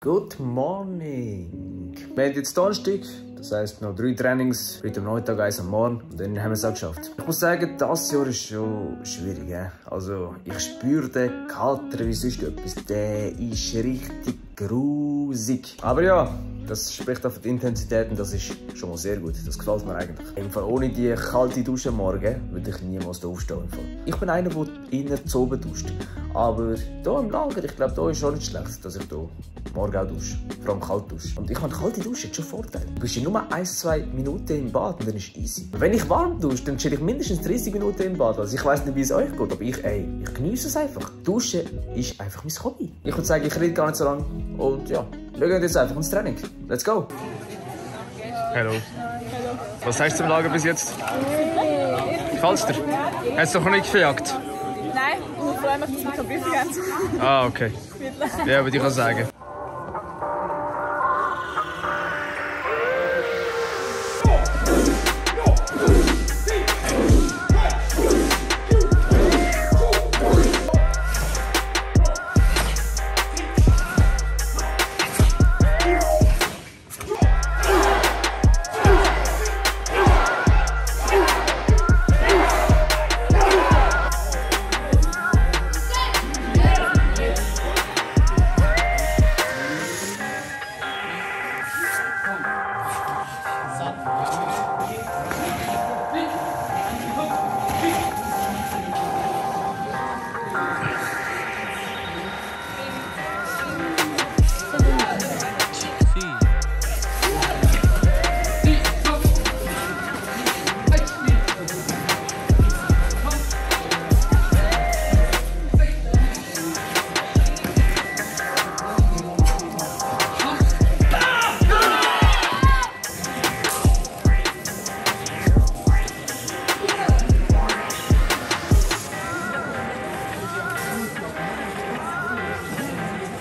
Good morning. Wir haben jetzt Donnerstag, das heisst noch 3 Trainings, heute am Nachmittag, 1 am Morgen und dann haben wir es auch geschafft. Ich muss sagen, das Jahr ist schon schwierig. Also ich spüre den Kater wie sonst etwas. Der ist richtig grusig. Aber ja, das spricht auch für die Intensität und das ist schon mal sehr gut. Das gefällt mir eigentlich. Im Fall ohne die kalte Dusche am Morgen würde ich niemals hier aufstehen. Im Fall. Ich bin einer, der eher zu oben duscht. Aber hier im Lager, ich glaube, hier ist schon nicht schlecht, dass ich hier morgen auch dusche. Vor allem kalt dusche. Und ich habe kalte Dusche, hat schon Vorteile. Du bist ja nur 1-2 Minuten im Bad und dann ist easy. Wenn ich warm dusche, dann chill ich mindestens 30 Minuten im Bad. Also ich weiss nicht, wie es euch geht, aber ich genieße es einfach. Duschen ist einfach mein Hobby. Ich würde sagen, ich rede gar nicht so lange. Und ja, wir gehen jetzt einfach ins Training. Let's go! Hallo. Was hast du zum Lager bis jetzt? Gefällt's dir? Hast du noch nicht gefejagt? Nein, ich freue mich, dass wir kein Briefing haben. Ah, okay. Ja, würde ich auch sagen.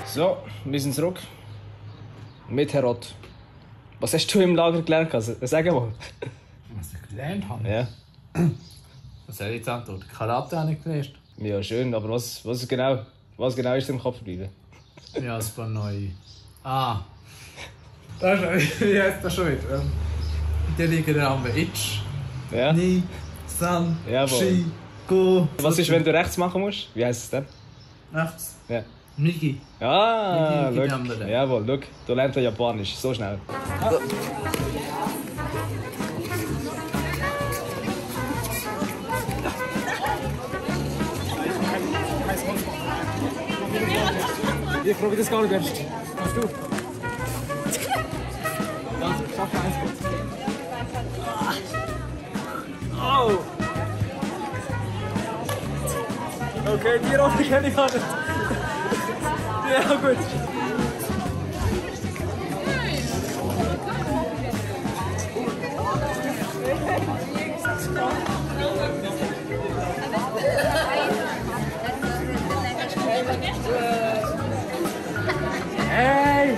So, wir sind zurück. Mit Herod. Was hast du im Lager gelernt? Sag mal. Was ich gelernt habe? Ja. Was soll ich jetzt antworten? Karate habe ich gelernt. Ja, schön, aber was genau ist dir im Kopf geblieben? Ja, ein paar neue. Das ist, wie heißt das schon wieder? Die liegen am Itch. Ja? Ni, San, Jawohl. Shi, Go. Was ist, wenn du rechts machen musst? Wie heisst es denn? Rechts. Ja. Migi. Ah, Migi, die schau. andere. Jawohl, schau. Du lernst ja Japanisch. So schnell. Ich probiere das gar nicht erst. Kannst du? Ja, schaff mal eins kurz. Oh! Okay, die Runde kenne ich auch nicht. Ja, gut. Hey!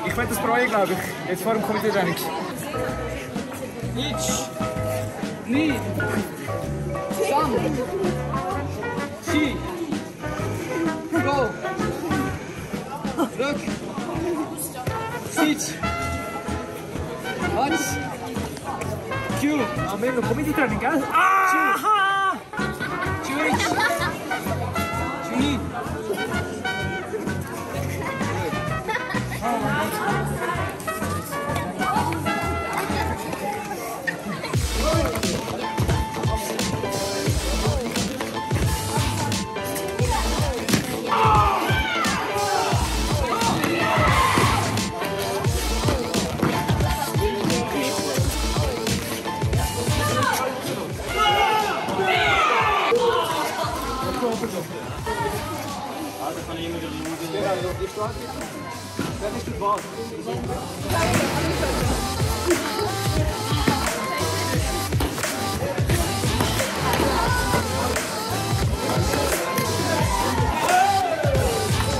Ich werde das bereuen, glaube ich. Jetzt vor dem Komitee-Training. Ich. Ni. Sam. Shi. Go. Rück. Sitz. Eins. Q. Ah, mega Komitee-Training, gell? Aha! Tschüss. Tschüss. Dat is de bal.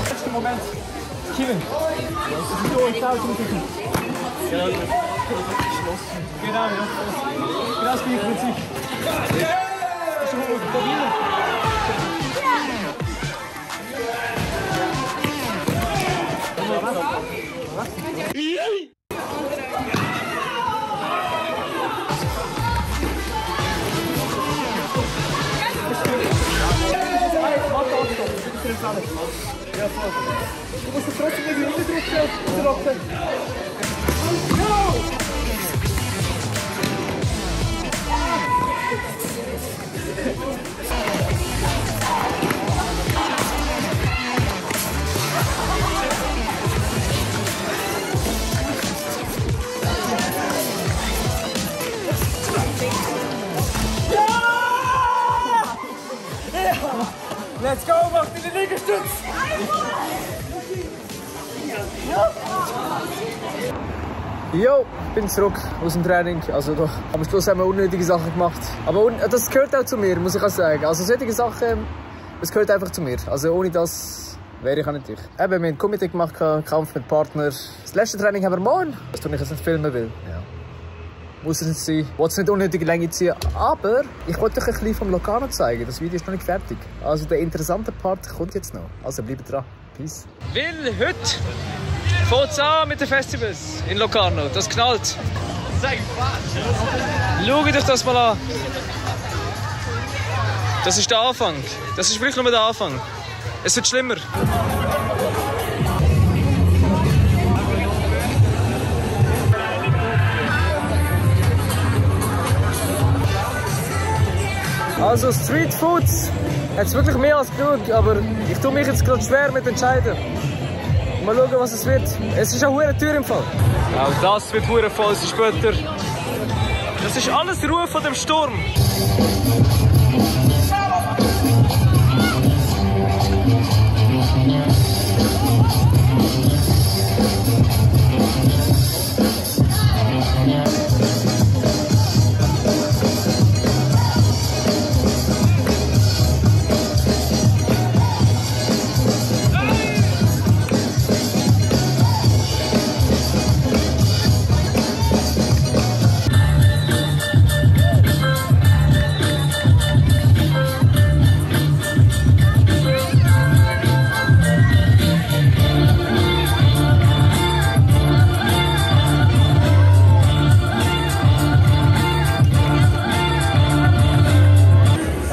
Letzte Moment. Kevin. Door, touw moeten doen. Genau, ja. Genau das Prinzip. Probieren. Ja, voll. Du musst es trotzdem irgendwie runterdrücken. Let's go, mach den Liegestütz! Jo, bin zurück aus dem Training. Also doch, am Schluss haben wir unnötige Sachen gemacht. Aber das gehört auch zu mir, muss ich auch sagen. Also solche Sachen, das gehört einfach zu mir. Also ohne das wäre ich auch nicht ich. Eben, wir haben ein Komitee gemacht, Kampf mit Partner. Das letzte Training haben wir morgen. Das tue ich jetzt nicht filmen will. Ja. Muss es nicht sein. Ich will es nicht unnötige Länge ziehen. Aber ich wollte euch ein bisschen vom Locarno zeigen. Das Video ist noch nicht fertig. Also der interessante Part kommt jetzt noch. Also bleibt dran. Peace. Will, heute fängt es an mit den Festivals in Locarno. Das knallt. Schaut euch das mal an. Das ist der Anfang. Das ist wirklich nur der Anfang. Es wird schlimmer. Also Street Foods, jetzt wirklich mehr als genug, aber ich tue mich jetzt gerade schwer mit entscheiden. Mal schauen, was es wird. Es ist eine hohe Tür im Fall. Auch das wird hure voll später. Das ist alles Ruhe von dem Sturm.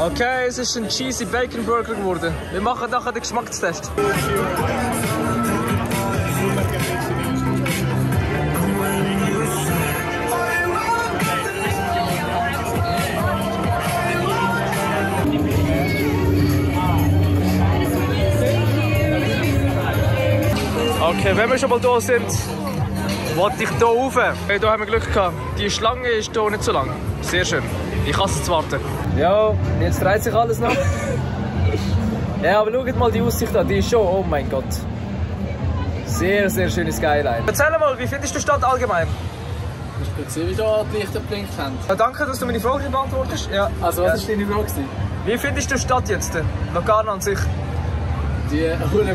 Okay, es ist ein Cheesy Bacon Burger geworden. Wir machen nachher den Geschmackstest. Okay, wenn wir schon mal da sind, wollte ich hier rauf. Hey, hier haben wir Glück gehabt. Die Schlange ist hier nicht so lang. Sehr schön. Ich hasse es zu warten. Ja, jetzt dreht sich alles noch. Ja, aber schaut mal die Aussicht an, die ist schon, oh mein Gott. Sehr, sehr schönes Skyline. Erzähl mal, wie findest du die Stadt allgemein? Ich bin gesehen, wie da die Lichter blinkt haben. Ja, danke, dass du meine Frage beantwortest. Ja. Also, was war deine Frage? Wie findest du die Stadt jetzt? Locarno an sich? Die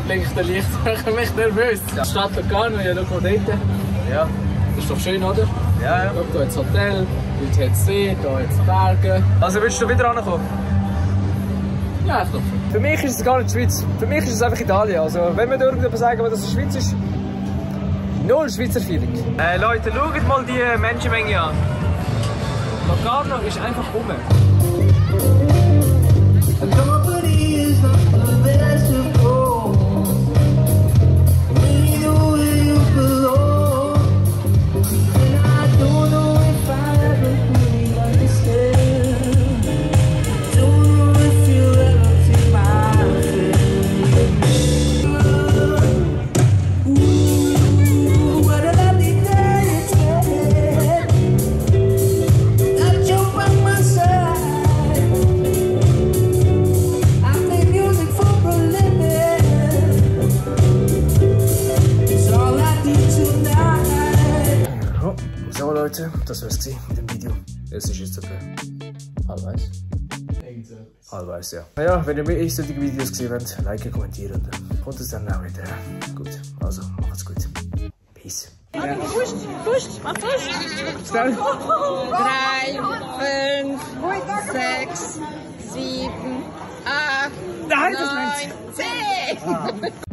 blinkenden Lichter machen mich nervös. Die Stadt Locarno, ja, schau mal dort. Ja. Das ist doch schön, oder? Ja, ja. Hier hat es Hotel, hier hat es See, hier hat es Berge. Also willst du wieder rankommen? Ja, ich glaube schon. Für mich ist es gar nicht die Schweiz. Für mich ist es einfach Italien. Also wenn wir irgendjemand sagen, dass es Schweiz ist, null Schweizer Feeling. Leute, schaut mal die Menschenmenge an. Locarno ist einfach rum. So Leute, das war's mit dem Video. Es ist jetzt etwa halb eins. Halb eins, ja. Naja, wenn ihr mehr solche Videos gesehen habt, liken, kommentieren und dann kommt es dann auch wieder. Gut, also macht's gut. Peace. Pusht, mach Pusht. 3, 5, 6, 7, 8, 9, 10.